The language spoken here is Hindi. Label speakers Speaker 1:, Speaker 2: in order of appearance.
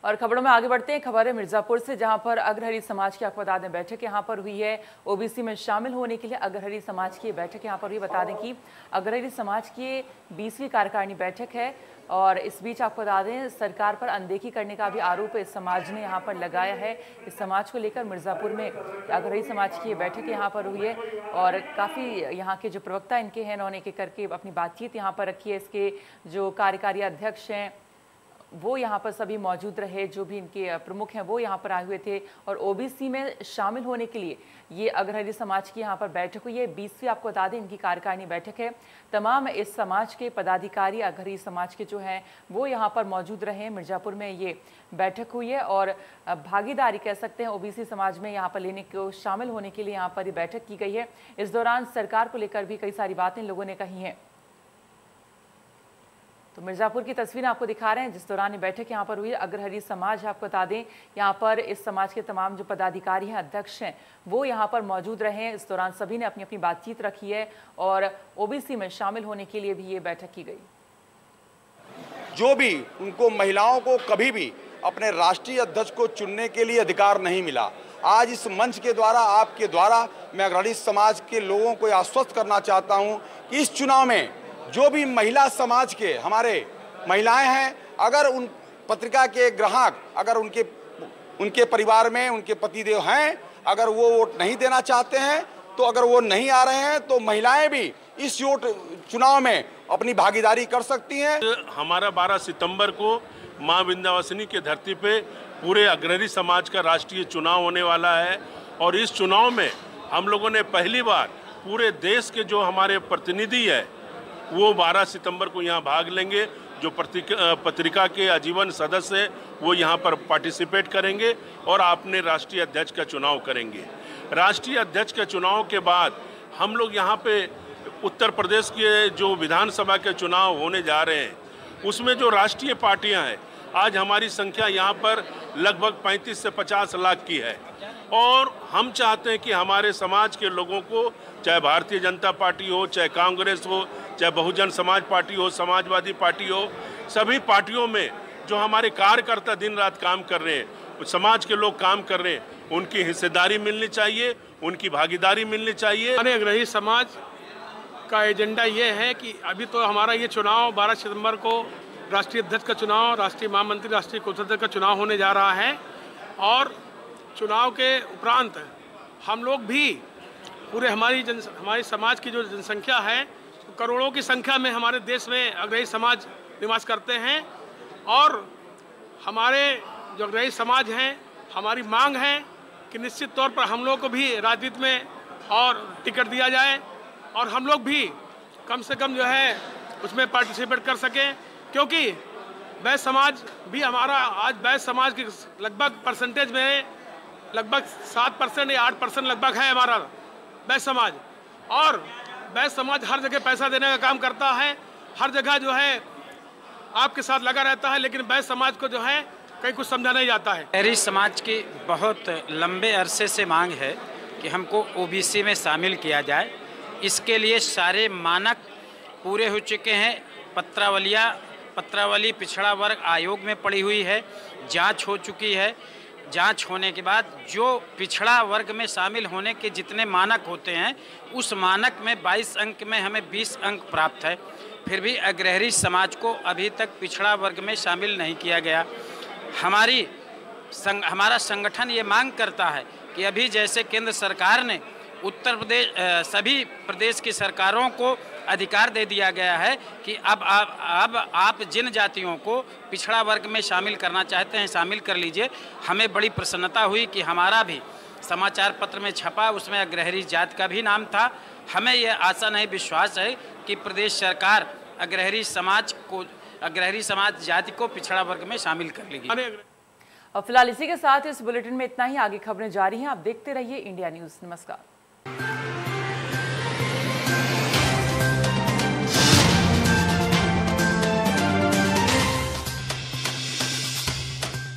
Speaker 1: और खबरों में आगे बढ़ते हैं। खबर है मिर्जापुर से, जहां पर अग्रहरि समाज की आपको बता दें बैठक यहां पर हुई है। ओबीसी में शामिल होने के लिए अग्रहरि समाज की बैठक यहां पर हुई। बता दें कि अग्रहरि समाज की 20वीं कार्यकारिणी बैठक है और इस बीच आपको बता दें सरकार पर अनदेखी करने का भी आरोप इस समाज ने यहां पर लगाया है। इस समाज को लेकर मिर्जापुर में अग्रहरि समाज की बैठक यहां पर हुई है और काफ़ी यहाँ के जो प्रवक्ता इनके हैं उन्होंने के करके अपनी बातचीत यहाँ पर रखी है। इसके जो कार्यकारी अध्यक्ष हैं वो यहाँ पर सभी मौजूद रहे, जो भी इनके प्रमुख हैं वो यहाँ पर आए हुए थे और ओबीसी में शामिल होने के लिए ये अग्रहरि समाज की यहाँ पर बैठक हुई है। 20वीं आपको बता दें इनकी कार्यकारिणी बैठक है। तमाम इस समाज के पदाधिकारी अग्रहरि समाज के जो हैं वो यहाँ पर मौजूद रहे। मिर्जापुर में ये बैठक हुई है और भागीदारी कह सकते हैं ओबीसी समाज में यहाँ पर लेने को शामिल होने के लिए यहाँ पर ये बैठक की गई है। इस दौरान सरकार को लेकर भी कई सारी बातें लोगों ने कही हैं। तो मिर्जापुर की तस्वीरें आपको दिखा रहे हैं जिस दौरान ये बैठक यहाँ पर हुई। अग्रहरि समाज आपको बता दें यहाँ पर इस समाज के तमाम जो पदाधिकारी हैं अध्यक्ष हैं वो यहाँ पर मौजूद रहे हैं। इस दौरान सभी ने अपनी अपनी बातचीत रखी है और ओबीसी में शामिल होने के लिए भी ये बैठक की गई।
Speaker 2: जो भी उनको महिलाओं को कभी भी अपने राष्ट्रीय अध्यक्ष को चुनने के लिए अधिकार नहीं मिला, आज इस मंच के द्वारा आपके द्वारा मैं अग्रहरि समाज के लोगों को आश्वस्त करना चाहता हूँ कि इस चुनाव में जो भी महिला समाज के हमारे महिलाएं हैं, अगर उन पत्रिका के ग्राहक अगर उनके परिवार में उनके पतिदेव हैं, अगर वो वोट नहीं देना चाहते हैं तो अगर वो नहीं आ रहे हैं तो महिलाएं भी इस चुनाव में अपनी भागीदारी कर सकती हैं।
Speaker 3: हमारा 12 सितंबर को मां विंध्यवासिनी के धरती पे पूरे अग्रहरि समाज का राष्ट्रीय चुनाव होने वाला है और इस चुनाव में हम लोगों ने पहली बार पूरे देश के जो हमारे प्रतिनिधि है वो 12 सितंबर को यहाँ भाग लेंगे। जो पत्रिका के आजीवन सदस्य हैं वो यहाँ पर पार्टिसिपेट करेंगे और अपने राष्ट्रीय अध्यक्ष का चुनाव करेंगे। राष्ट्रीय अध्यक्ष के चुनाव के बाद हम लोग यहाँ पे उत्तर प्रदेश के जो विधानसभा के चुनाव होने जा रहे हैं उसमें जो राष्ट्रीय पार्टियाँ हैं, आज हमारी संख्या यहाँ पर लगभग 35 से 50 लाख की है और हम चाहते हैं कि हमारे समाज के लोगों को, चाहे भारतीय जनता पार्टी हो, चाहे कांग्रेस हो, चाहे बहुजन समाज पार्टी हो, समाजवादी पार्टी हो, सभी पार्टियों में जो हमारे कार्यकर्ता दिन रात काम कर रहे हैं, समाज के लोग काम कर रहे हैं, उनकी हिस्सेदारी मिलनी चाहिए, उनकी भागीदारी मिलनी चाहिए।
Speaker 4: अग्रहरि समाज का एजेंडा ये है कि अभी तो हमारा ये चुनाव 12 सितंबर को राष्ट्रीय अध्यक्ष का चुनाव, राष्ट्रीय महामंत्री, राष्ट्रीय कोषाध्यक्ष का चुनाव होने जा रहा है और चुनाव के उपरांत हम लोग भी पूरे हमारी समाज की जो जनसंख्या है, करोड़ों की संख्या में हमारे देश में अग्रहरि समाज निवास करते हैं और हमारे जो अग्रहरि समाज हैं, हमारी मांग है कि निश्चित तौर पर हम लोग को भी राजनीति में और टिकट दिया जाए और हम लोग भी कम से कम जो है उसमें पार्टिसिपेट कर सकें, क्योंकि बैश्य समाज भी हमारा आज बैश्य समाज की लगभग परसेंटेज में लगभग 7% या 8% लगभग है हमारा बैश्य समाज और बैश्य समाज हर जगह पैसा देने का काम करता है, हर जगह जो है आपके साथ लगा रहता है, लेकिन बैश्य समाज को जो है कहीं कुछ समझा नहीं जाता है।
Speaker 5: अग्रहरि समाज की बहुत लंबे अरसे से मांग है कि हमको ओबीसी में शामिल किया जाए। इसके लिए सारे मानक पूरे हो चुके हैं। पत्रावली पिछड़ा वर्ग आयोग में पड़ी हुई है, जांच हो चुकी है। जांच होने के बाद जो पिछड़ा वर्ग में शामिल होने के जितने मानक होते हैं उस मानक में 22 अंक में हमें 20 अंक प्राप्त है, फिर भी अग्रहरि समाज को अभी तक पिछड़ा वर्ग में शामिल नहीं किया गया। हमारा संगठन ये मांग करता है कि अभी जैसे केंद्र सरकार ने उत्तर प्रदेश सभी प्रदेश की सरकारों को अधिकार दे दिया गया है कि अब आप जिन जातियों को पिछड़ा वर्ग में शामिल करना चाहते हैं शामिल कर लीजिए। हमें बड़ी प्रसन्नता हुई कि हमारा भी समाचार पत्र में छपा, उसमें अग्रहरि जाति का भी नाम था। हमें यह आशा नहीं विश्वास है कि प्रदेश सरकार अग्रहरि समाज जाति को पिछड़ा वर्ग में शामिल कर लेगी।
Speaker 1: और फिलहाल इसी के साथ इस बुलेटिन में इतना ही। आगे खबरें जारी हैं, आप देखते रहिए इंडिया न्यूज़। नमस्कार।